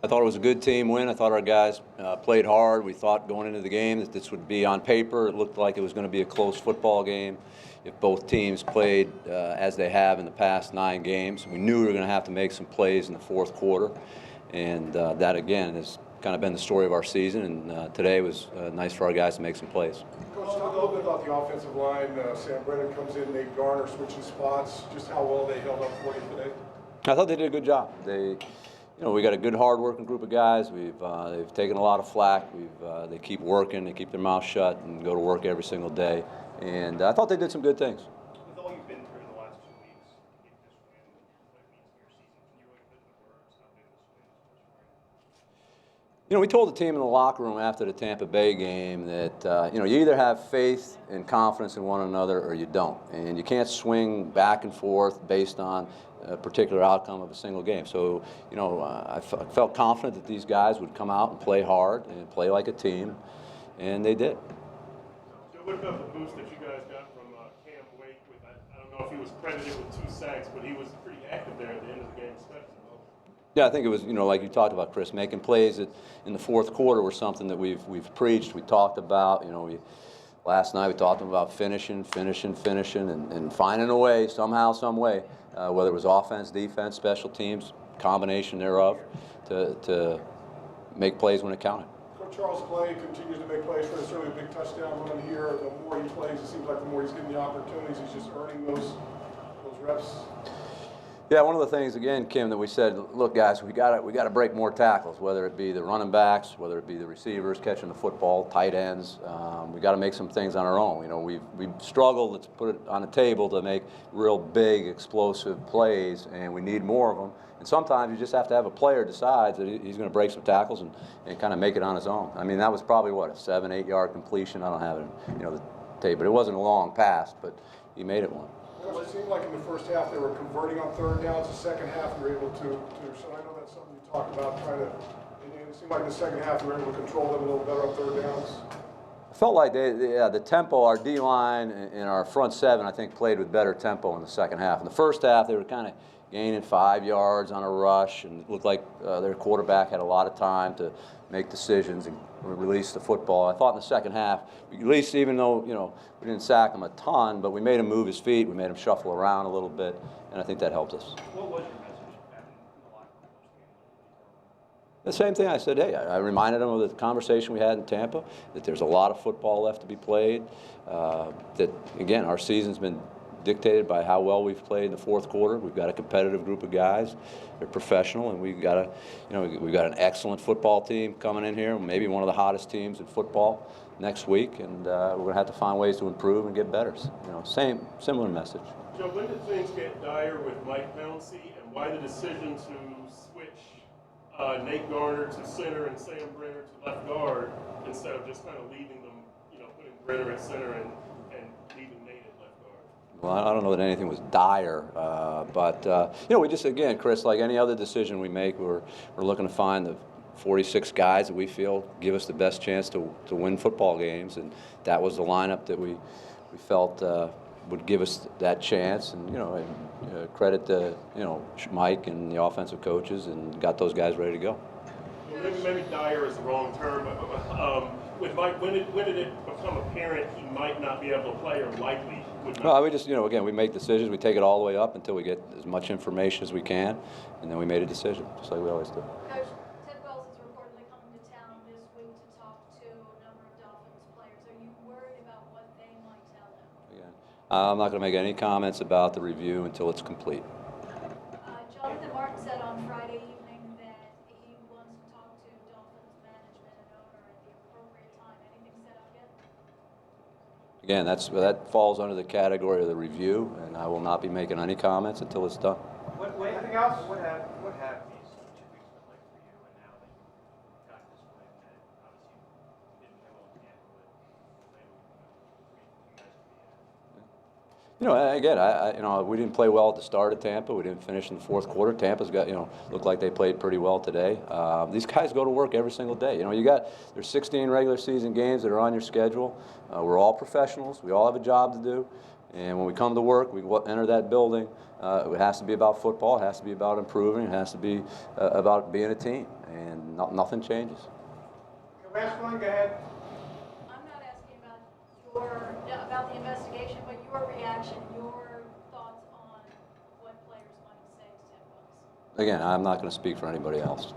I thought it was a good team win. I thought our guys played hard. We thought going into the game that this would be on paper. It looked like it was going to be a close football game if both teams played as they have in the past 9 games. We knew we were going to have to make some plays in the fourth quarter, and that again has kind of been the story of our season. And today was nice for our guys to make some plays. Coach, talk a little bit about the offensive line. Sam Brennan comes in, Nate Garner switching spots. Just how well they held up for you today. I thought they did a good job. We got a good, hard-working group of guys. They've taken a lot of flack. They keep working. They keep their mouth shut and go to work every single day. And I thought they did some good things. With all you've been through the last 2 weeks, get this win, what it means for your season, can you really put into words how big this win is for you? We told the team in the locker room after the Tampa Bay game that you either have faith and confidence in one another or you don't, and you can't swing back and forth based on a particular outcome of a single game. So, I felt confident that these guys would come out and play hard and play like a team, and they did. Joe, what about the boost that you guys got from Cam Wake? I don't know if he was credited with 2 sacks, but he was pretty active there at the end of the game, especially. Yeah, I think it was, like you talked about, Chris, making plays in the fourth quarter was something that we've preached, we talked about. Last night we talked about finishing, and finding a way, somehow, some way, whether it was offense, defense, special teams, combination thereof, to make plays when it counted. Coach Charles Clay continues to make plays for us. Certainly a big touchdown run here. The more he plays, it seems like the more he's getting the opportunities. He's just earning those reps. Yeah, one of the things again, Kim, that we said, look, guys, we got to break more tackles, whether it be the running backs, whether it be the receivers catching the football, tight ends. We got to make some things on our own. We've struggled to put it on the table to make real big, explosive plays, and we need more of them. And sometimes you just have to have a player decides that he's going to break some tackles and kind of make it on his own. I mean, that was probably what, a 7-8 yard completion. I don't have it, the tape, but it wasn't a long pass, but he made it one. It seemed like in the first half they were converting on third downs. The second half they were able to. So I know that's something you talked about trying to. It seemed like in the second half they were able to control them a little better on third downs. I felt like the tempo, our D line and our front 7, I think, played with better tempo in the second half. In the first half, they were kind of gaining 5 yards on a rush, and it looked like their quarterback had a lot of time to make decisions and release the football. I thought in the second half, at least even though we didn't sack him a ton, but we made him move his feet, we made him shuffle around a little bit, and I think that helped us. What was your message back in the locker room? The same thing I said. Hey, I reminded him of the conversation we had in Tampa, that there's a lot of football left to be played. That again, our season's been dictated by how well we've played in the fourth quarter. We've got a competitive group of guys. They're professional, and we've got an excellent football team coming in here. Maybe one of the hottest teams in football next week, and we're going to have to find ways to improve and get better. Similar message. Joe, when did things get dire with Mike Pouncey, and why the decision to switch Nate Garner to center and Sam Brenner to left guard instead of just kind of leaving them, putting Brenner at center and leaving Nate at left guard? Well, I don't know that anything was dire, but we just, again, Chris, like any other decision we make, we're looking to find the 46 guys that we feel give us the best chance to win football games, and that was the lineup that we felt would give us that chance. And credit to Mike and the offensive coaches, and got those guys ready to go. Well, maybe dire is the wrong term, but with Mike, when did it become apparent he might not be able to play, or likely would not? Well, we just, again, we make decisions. We take it all the way up until we get as much information as we can, and then we made a decision, just like we always do. Coach, Ted Wells is reportedly coming to town this week to talk to a number of Dolphins players. Are you worried about what they might tell him? Again, I'm not going to make any comments about the review until it's complete. Jonathan Martin said on Friday evening that he wants to talk to Dolphins management and owner at the appropriate time. Anything set up yet? Again, that falls under the category of the review, and I will not be making any comments until it's done. Anything else? What have these 2 weeks been like for you, and now that you've got this win that obviously didn't go well again, but you guys Again, we didn't play well at the start of Tampa. We didn't finish in the fourth quarter. Tampa's got, looked like they played pretty well today. These guys go to work every single day. There's 16 regular season games that are on your schedule. We're all professionals. We all have a job to do. And when we come to work, we enter that building. It has to be about football. It has to be about improving. It has to be about being a team. And nothing changes. Okay, last one, go ahead. I'm not asking about the investigation, but your reaction, your thoughts on what players might say to Tim Bucks. Again, I'm not going to speak for anybody else.